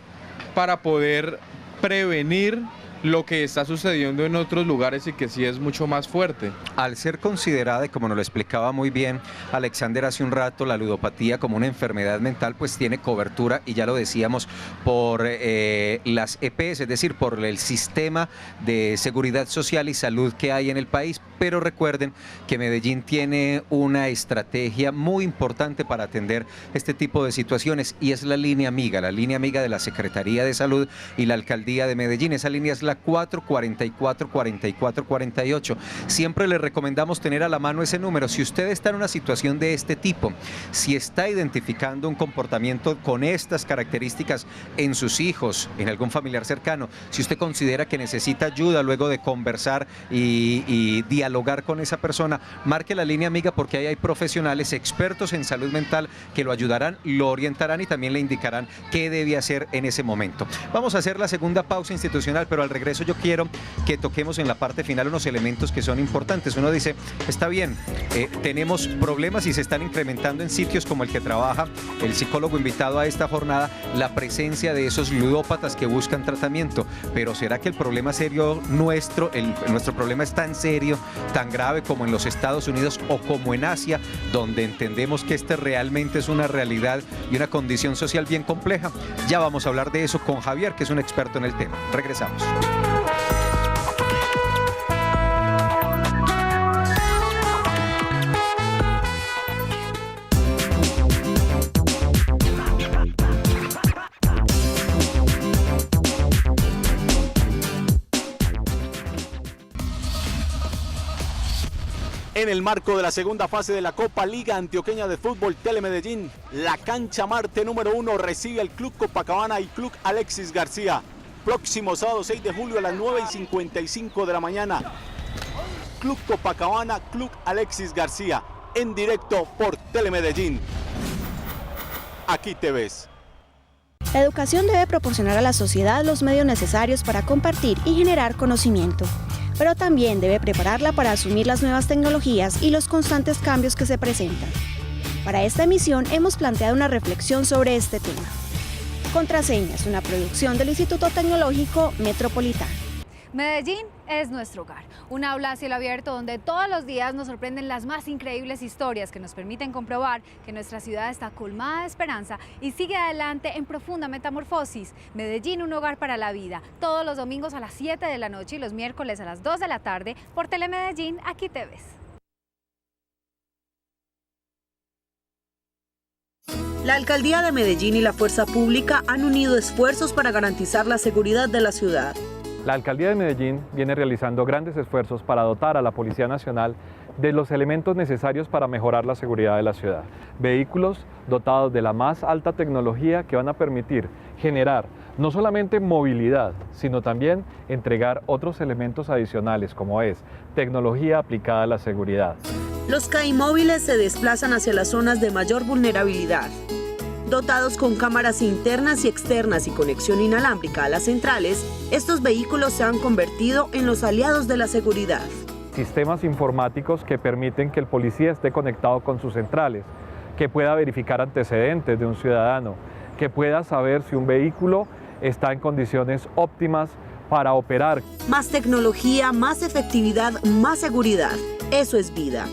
para poder prevenir lo que está sucediendo en otros lugares y que sí es mucho más fuerte. Al ser considerada, y como nos lo explicaba muy bien Alexander hace un rato, la ludopatía como una enfermedad mental, pues tiene cobertura, y ya lo decíamos, por las EPS, es decir, por el sistema de seguridad social y salud que hay en el país. Pero recuerden que Medellín tiene una estrategia muy importante para atender este tipo de situaciones, y es la línea amiga de la Secretaría de Salud y la Alcaldía de Medellín. Esa línea es la 444-4448. Siempre le recomendamos tener a la mano ese número. Si usted está en una situación de este tipo, si está identificando un comportamiento con estas características en sus hijos, en algún familiar cercano, si usted considera que necesita ayuda luego de conversar y dialogar con esa persona, marque la línea amiga, porque ahí hay profesionales expertos en salud mental que lo ayudarán, lo orientarán y también le indicarán qué debe hacer en ese momento. Vamos a hacer la segunda pausa institucional, pero al regreso yo quiero que toquemos en la parte final unos elementos que son importantes. Uno dice, está bien, tenemos problemas y se están incrementando en sitios como el que trabaja el psicólogo invitado a esta jornada, la presencia de esos ludópatas que buscan tratamiento, pero ¿será que el problema serio nuestro problema es tan serio, tan grave como en los Estados Unidos o como en Asia, donde entendemos que este realmente es una realidad y una condición social bien compleja? Ya vamos a hablar de eso con Javier, que es un experto en el tema. Regresamos. En el marco de la segunda fase de la Copa Liga Antioqueña de Fútbol Telemedellín, la cancha Marte número 1 recibe al Club Copacabana y Club Alexis García. Próximo sábado 6 de julio a las 9:55 de la mañana. Club Copacabana, Club Alexis García, en directo por Telemedellín. Aquí te ves. La educación debe proporcionar a la sociedad los medios necesarios para compartir y generar conocimiento, pero también debe prepararla para asumir las nuevas tecnologías y los constantes cambios que se presentan. Para esta emisión hemos planteado una reflexión sobre este tema. Contraseñas, una producción del Instituto Tecnológico Metropolitano. Medellín es nuestro hogar, un aula a cielo abierto donde todos los días nos sorprenden las más increíbles historias que nos permiten comprobar que nuestra ciudad está colmada de esperanza y sigue adelante en profunda metamorfosis. Medellín, un hogar para la vida, todos los domingos a las 7 de la noche y los miércoles a las 2 de la tarde por Telemedellín. Aquí te ves. La Alcaldía de Medellín y la Fuerza Pública han unido esfuerzos para garantizar la seguridad de la ciudad. La Alcaldía de Medellín viene realizando grandes esfuerzos para dotar a la Policía Nacional de los elementos necesarios para mejorar la seguridad de la ciudad. Vehículos dotados de la más alta tecnología que van a permitir generar no solamente movilidad, sino también entregar otros elementos adicionales, como es tecnología aplicada a la seguridad. Los CAI móviles se desplazan hacia las zonas de mayor vulnerabilidad. Dotados con cámaras internas y externas y conexión inalámbrica a las centrales, estos vehículos se han convertido en los aliados de la seguridad. Sistemas informáticos que permiten que el policía esté conectado con sus centrales, que pueda verificar antecedentes de un ciudadano, que pueda saber si un vehículo está en condiciones óptimas para operar. Más tecnología, más efectividad, más seguridad. Eso es vida.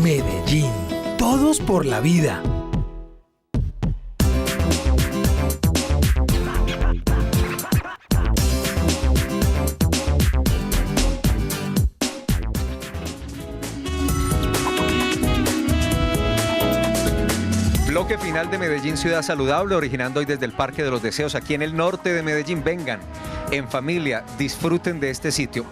Medellín. Todos por la vida. Bloque final de Medellín Ciudad Saludable, originando hoy desde el Parque de los Deseos, aquí en el norte de Medellín. Vengan en familia, disfruten de este sitio.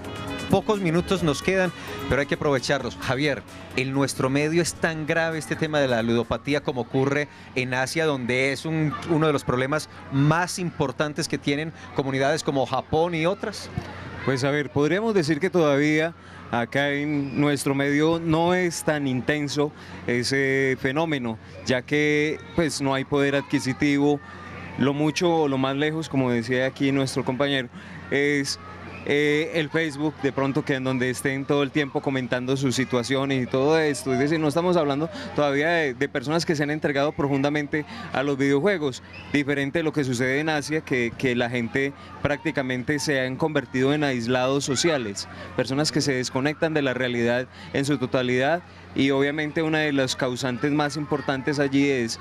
Pocos minutos nos quedan, pero hay que aprovecharlos. Javier, en nuestro medio es tan grave este tema de la ludopatía como ocurre en Asia, donde es uno de los problemas más importantes que tienen comunidades como Japón y otras. Pues a ver, podríamos decir que todavía acá en nuestro medio no es tan intenso ese fenómeno, ya que pues no hay poder adquisitivo. Lo mucho o lo más lejos, como decía aquí nuestro compañero, es el Facebook, de pronto que en donde estén todo el tiempo comentando sus situaciones y todo esto. Es decir, no estamos hablando todavía de personas que se han entregado profundamente a los videojuegos, diferente de lo que sucede en Asia, que la gente prácticamente se han convertido en aislados sociales, personas que se desconectan de la realidad en su totalidad. Y obviamente una de las causantes más importantes allí es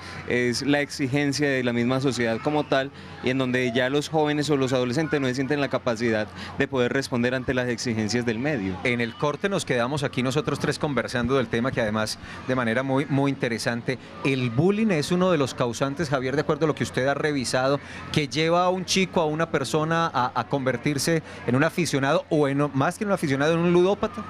la exigencia de la misma sociedad como tal, y en donde ya los jóvenes o los adolescentes no se sienten la capacidad de poder responder ante las exigencias del medio. En el corte nos quedamos aquí nosotros tres conversando del tema, que además de manera muy interesante, el bullying es uno de los causantes, Javier, de acuerdo a lo que usted ha revisado, que lleva a un chico, a una persona a convertirse en un aficionado, o más que un aficionado, en un ludópata.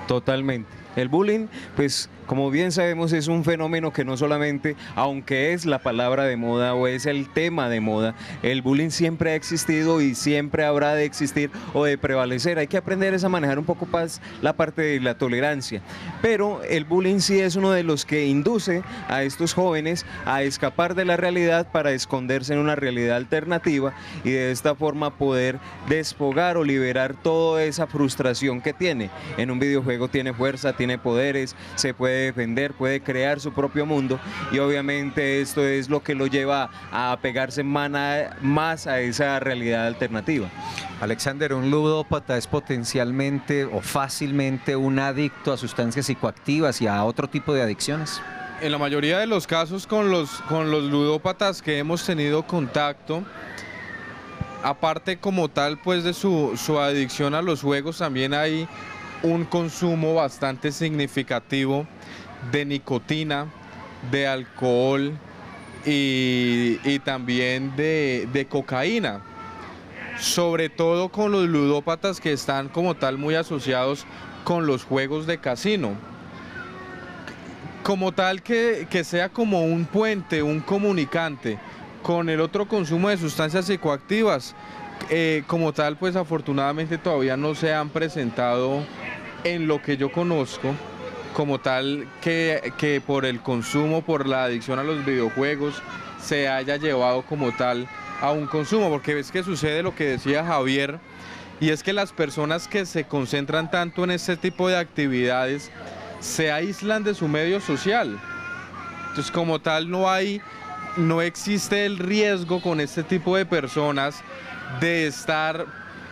Totalmente. El bullying, pues como bien sabemos, es un fenómeno que no solamente, aunque es la palabra de moda o es el tema de moda, el bullying siempre ha existido y siempre habrá de existir o de prevalecer. Hay que aprender a manejar un poco más la parte de la tolerancia. Pero el bullying sí es uno de los que induce a estos jóvenes a escapar de la realidad para esconderse en una realidad alternativa y de esta forma poder despojar o liberar toda esa frustración que tiene. En un videojuego tiene fuerza, tiene poderes, se puede defender, puede crear su propio mundo, y obviamente esto es lo que lo lleva a apegarse más a esa realidad alternativa. Alexander, ¿un ludópata es potencialmente o fácilmente un adicto a sustancias psicoactivas y a otro tipo de adicciones? En la mayoría de los casos con los ludópatas que hemos tenido contacto, aparte como tal pues de su adicción a los juegos, también hay un consumo bastante significativo de nicotina, de alcohol y también de cocaína, sobre todo con los ludópatas que están como tal muy asociados con los juegos de casino, como tal que sea como un puente, un comunicante con el otro consumo de sustancias psicoactivas. Como tal, pues afortunadamente todavía no se han presentado en lo que yo conozco, como tal que por el consumo, por la adicción a los videojuegos, se haya llevado como tal a un consumo, porque es que sucede lo que decía Javier, y es que las personas que se concentran tanto en este tipo de actividades se aíslan de su medio social. Entonces, como tal, no existe el riesgo con este tipo de personas de estar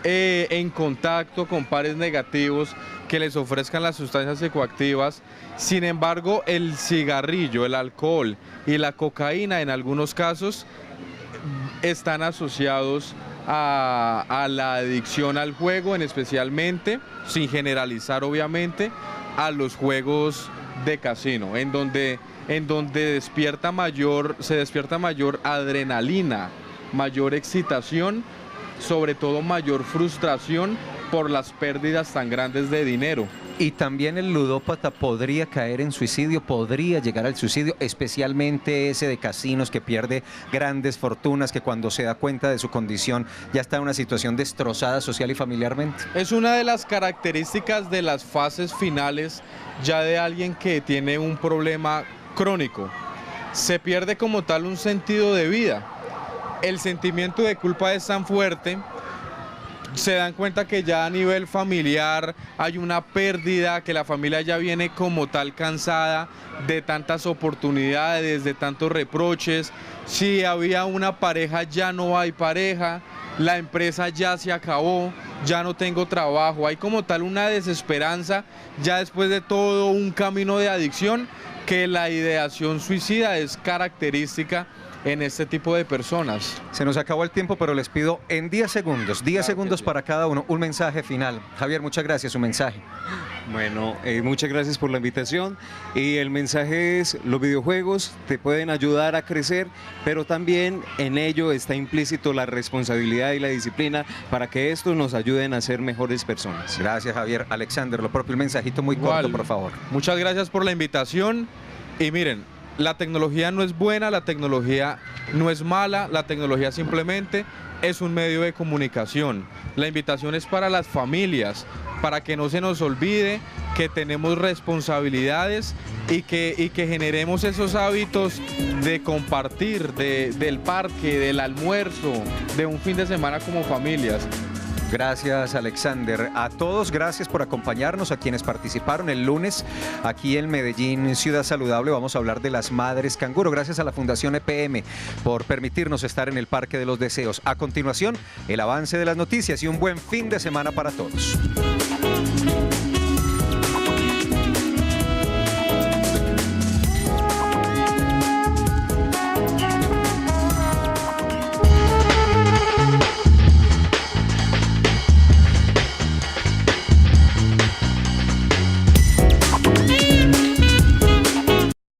en contacto con pares negativos que les ofrezcan las sustancias psicoactivas. Sin embargo, el cigarrillo, el alcohol y la cocaína en algunos casos están asociados a la adicción al juego, especialmente, sin generalizar obviamente, a los juegos de casino, en donde se despierta mayor adrenalina, mayor excitación, sobre todo mayor frustración por las pérdidas tan grandes de dinero. Y también el ludópata podría caer en suicidio, podría llegar al suicidio, especialmente ese de casinos que pierde grandes fortunas, que cuando se da cuenta de su condición ya está en una situación destrozada social y familiarmente. Es una de las características de las fases finales ya de alguien que tiene un problema crónico. Se pierde como tal un sentido de vida. El sentimiento de culpa es tan fuerte, se dan cuenta que ya a nivel familiar hay una pérdida, que la familia ya viene como tal cansada de tantas oportunidades, de tantos reproches. Si había una pareja, ya no hay pareja, la empresa ya se acabó, ya no tengo trabajo. Hay como tal una desesperanza ya después de todo un camino de adicción, que la ideación suicida es característica en este tipo de personas. Se nos acabó el tiempo, pero les pido en 10 segundos para cada uno, un mensaje final. Javier, muchas gracias, un mensaje. Bueno, muchas gracias por la invitación, y el mensaje es: los videojuegos te pueden ayudar a crecer, pero también en ello está implícito la responsabilidad y la disciplina para que estos nos ayuden a ser mejores personas. Gracias, Javier. Alexander, lo propio, el mensajito muy corto, por favor. Muchas gracias por la invitación, y miren, la tecnología no es buena, la tecnología no es mala, la tecnología simplemente es un medio de comunicación. La invitación es para las familias, para que no se nos olvide que tenemos responsabilidades y que generemos esos hábitos de compartir, del parque, del almuerzo, de un fin de semana como familias. Gracias, Alexander. A todos, gracias por acompañarnos, a quienes participaron el lunes aquí en Medellín, Ciudad Saludable. Vamos a hablar de las madres canguro. Gracias a la Fundación EPM por permitirnos estar en el Parque de los Deseos. A continuación, el avance de las noticias y un buen fin de semana para todos.